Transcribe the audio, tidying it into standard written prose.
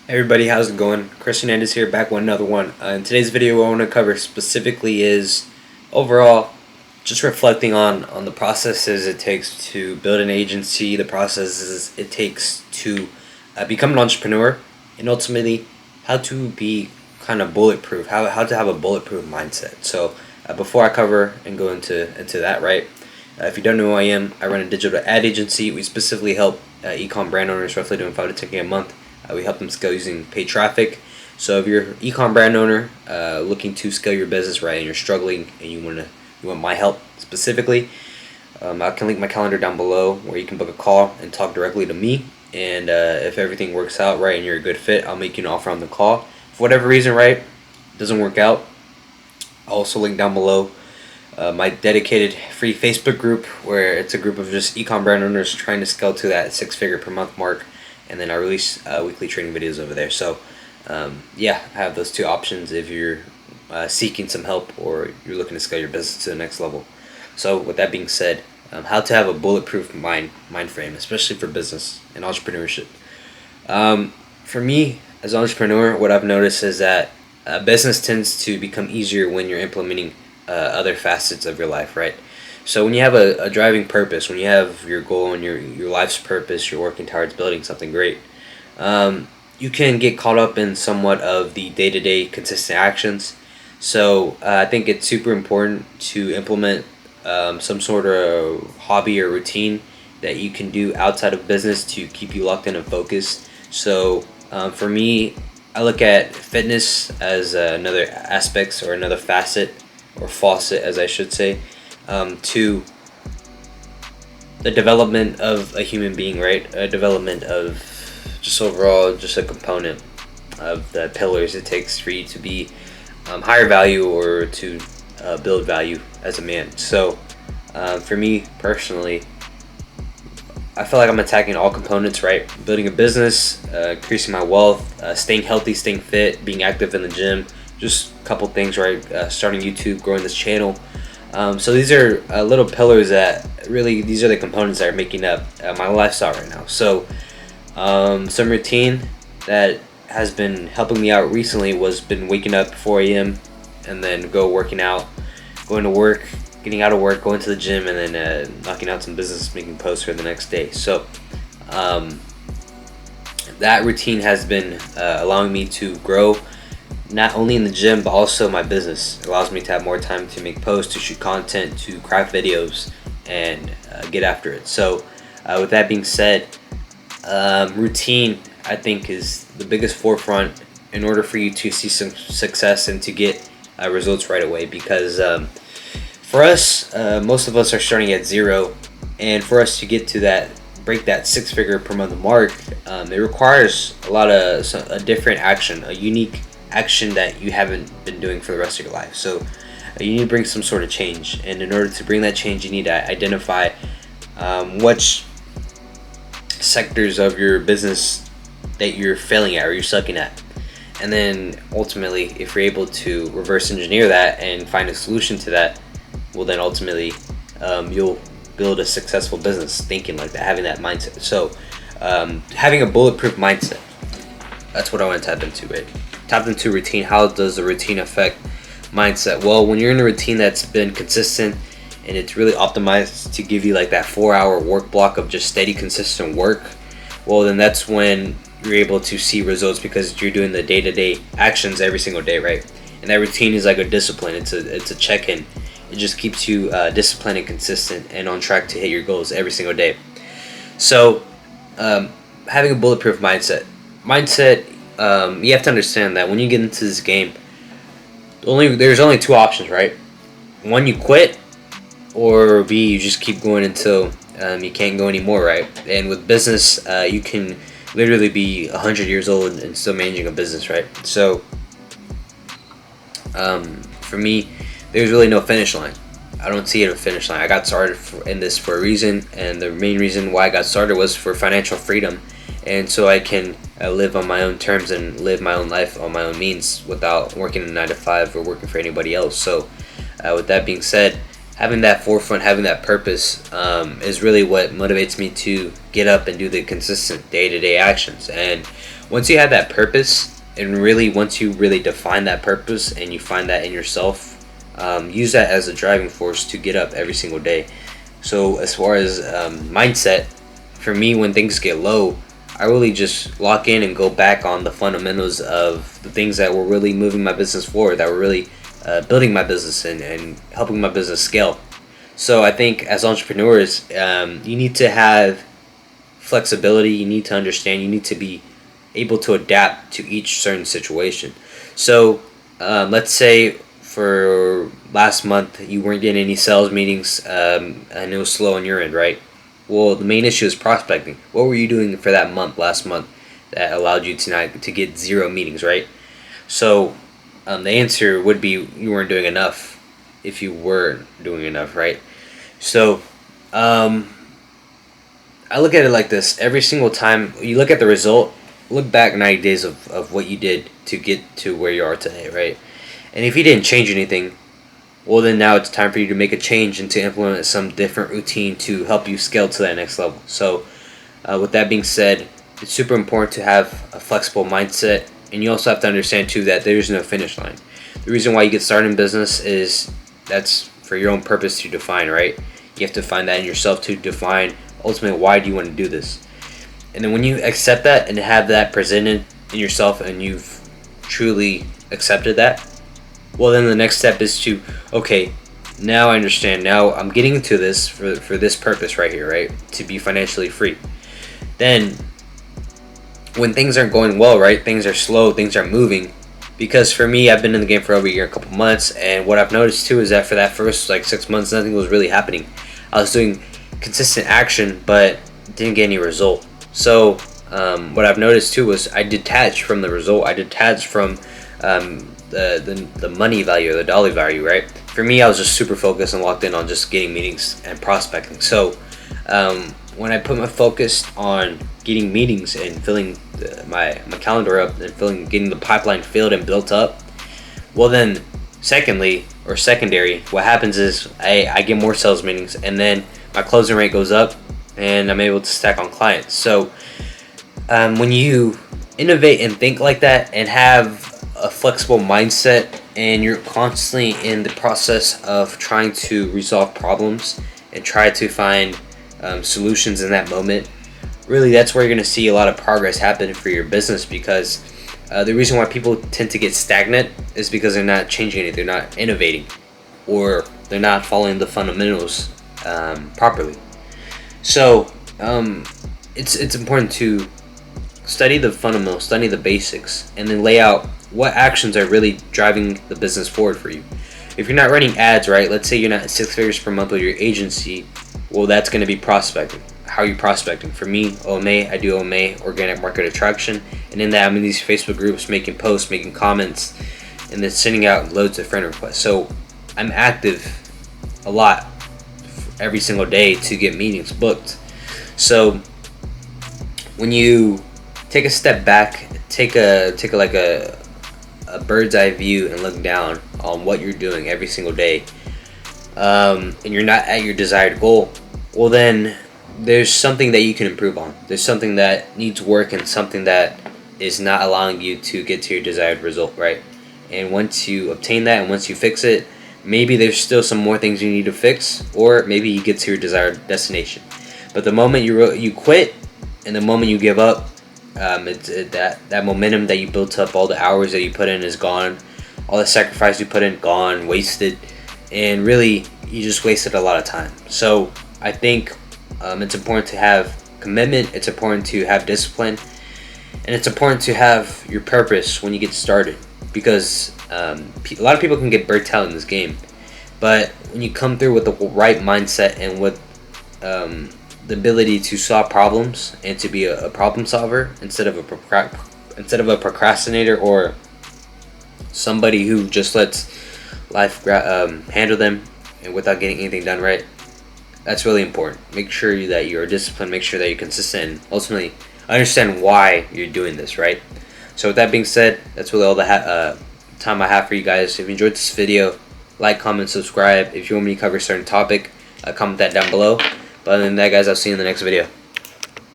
Everybody, how's it going? Chris Hernandez here, back with another one. In today's video, what I want to cover specifically is overall just reflecting on the processes it takes to build an agency, the processes it takes to become an entrepreneur, and ultimately how to be kind of bulletproof, how to have a bulletproof mindset. So before I cover and go into that, right? If you don't know who I am, I run a digital ad agency. We specifically help ecom brand owners, roughly doing 5 to 10K a month. We help them scale using paid traffic. So if you're an ecom brand owner looking to scale your business, right, and you're struggling and you want my help specifically, I can link my calendar down below where you can book a call and talk directly to me. And if everything works out right and you're a good fit, I'll make you an offer on the call. For whatever reason, right, it doesn't work out, I'll also link down below my dedicated free Facebook group where it's a group of just ecom brand owners trying to scale to that 6-figure per month mark. And then I release weekly training videos over there. So yeah, I have those two options if you're seeking some help or you're looking to scale your business to the next level. So with that being said, how to have a bulletproof mind frame, especially for business and entrepreneurship. For me as an entrepreneur, what I've noticed is that business tends to become easier when you're implementing other facets of your life, right? So when you have a driving purpose, when you have your goal and your life's purpose, you're working towards building something great, you can get caught up in somewhat of the day-to-day consistent actions. So I think it's super important to implement some sort of hobby or routine that you can do outside of business to keep you locked in and focused. So for me, I look at fitness as another aspect or another facet or faucet, as I should say, to the development of a human being, right? A development of just overall, just a component of the pillars it takes for you to be higher value or to build value as a man. So for me personally, I feel like I'm attacking all components, right? Building a business, increasing my wealth, staying healthy, staying fit, being active in the gym, just a couple things, right? Starting YouTube, growing this channel. So these are little pillars that really, these are the components that are making up my lifestyle right now. So some routine that has been helping me out recently was been waking up 4 a.m. and then go working out, going to work, getting out of work, going to the gym, and then knocking out some business, making posts for the next day. So that routine has been allowing me to grow not only in the gym but also my business. It allows me to have more time to make posts, to shoot content, to craft videos, and get after it. So with that being said, routine I think is the biggest forefront in order for you to see some success and to get results right away, because for us, most of us are starting at zero, and for us to get to that, break that 6-figure per month mark, it requires a different action, a unique action that you haven't been doing for the rest of your life. So you need to bring some sort of change, and in order to bring that change, you need to identify which sectors of your business that you're failing at or you're sucking at, and then ultimately, if you're able to reverse engineer that and find a solution to that, well then ultimately you'll build a successful business thinking like that, having that mindset. So having a bulletproof mindset, that's what I want to tap into, right? Tap into routine. How does the routine affect mindset? Well, when you're in a routine that's been consistent and it's really optimized to give you like that 4-hour work block of just steady, consistent work, well then that's when you're able to see results, because you're doing the day-to-day actions every single day, right? And that routine is like a discipline. It's a check-in. It just keeps you disciplined and consistent and on track to hit your goals every single day. So having a bulletproof mindset, you have to understand that when you get into this game, there's only two options, right? One, you quit, or B, you just keep going until you can't go anymore, right? And with business, you can literally be 100 years old and still managing a business, right? So for me, there's really no finish line. I don't see it a finish line. I got started in this for a reason, and the main reason why I got started was for financial freedom, and so I can live on my own terms and live my own life on my own means without working a 9 to 5 or working for anybody else. So with that being said, having that forefront, having that purpose is really what motivates me to get up and do the consistent day-to-day actions. And once you have that purpose, and really once you really define that purpose and you find that in yourself, use that as a driving force to get up every single day. So as far as mindset, for me, when things get low, I really just lock in and go back on the fundamentals of the things that were really moving my business forward, that were really building my business and helping my business scale. So I think as entrepreneurs, you need to have flexibility, you need to understand, you need to be able to adapt to each certain situation. So let's say for last month you weren't getting any sales meetings and it was slow on your end, right? Well, the main issue is prospecting. What were you doing for that month, last month, that allowed you to get 0 meetings, right? So the answer would be you weren't doing enough if you were doing enough, right? So I look at it like this. Every single time you look at the result, look back 90 days of what you did to get to where you are today, right? And if you didn't change anything, well, then now it's time for you to make a change and to implement some different routine to help you scale to that next level. So with that being said, it's super important to have a flexible mindset, and you also have to understand too that there's no finish line. The reason why you get started in business is that's for your own purpose to define, right? You have to find that in yourself to define ultimately why do you want to do this. And then when you accept that and have that presented in yourself and you've truly accepted that, well, then the next step is to, okay, now I understand. Now I'm getting into this for this purpose right here, right? To be financially free. Then when things aren't going well, right? Things are slow, things are moving. Because for me, I've been in the game for over a year, a couple months, and what I've noticed too is that for that first 6 months, nothing was really happening. I was doing consistent action, but didn't get any result. So what I've noticed too was I detached from the result. I detached from the money value or the dollar value, right? For me, I was just super focused and locked in on just getting meetings and prospecting. So when I put my focus on getting meetings and filling my calendar up and getting the pipeline filled and built up, well then secondary, what happens is I get more sales meetings, and then my closing rate goes up and I'm able to stack on clients. So when you innovate and think like that and have a flexible mindset, and you're constantly in the process of trying to resolve problems and try to find solutions in that moment, really that's where you're going to see a lot of progress happen for your business. Because the reason why people tend to get stagnant is because they're not changing anything, they're not innovating, or they're not following the fundamentals properly. So it's important to study the fundamentals, study the basics, and then lay out what actions are really driving the business forward for you. If you're not running ads, right, let's say you're not at 6 figures per month with your agency, well, that's going to be prospecting. How are you prospecting? For me, OMA, I do OMA, organic market attraction, and in that I'm in these Facebook groups making posts, making comments, and then sending out loads of friend requests. So I'm active a lot every single day to get meetings booked. So when you take a step back, take a bird's eye view and look down on what you're doing every single day, and you're not at your desired goal, well then there's something that you can improve on. There's something that needs work and something that is not allowing you to get to your desired result, right? And once you obtain that and once you fix it, maybe there's still some more things you need to fix, or maybe you get to your desired destination. But the moment you quit and the moment you give up, that momentum that you built up, all the hours that you put in is gone, all the sacrifice you put in gone, wasted, and really you just wasted a lot of time. So I think it's important to have commitment, it's important to have discipline, and it's important to have your purpose when you get started. Because a lot of people can get burnt out in this game, but when you come through with the right mindset and with the ability to solve problems and to be a problem solver instead of a procrastinator or somebody who just lets life handle them and without getting anything done right, that's really important. Make sure that you're disciplined, make sure that you're consistent, and ultimately understand why you're doing this, right? So with that being said, that's really all the time I have for you guys. If you enjoyed this video, like, comment, subscribe. If you want me to cover a certain topic, comment that down below. But other than that, guys, I'll see you in the next video.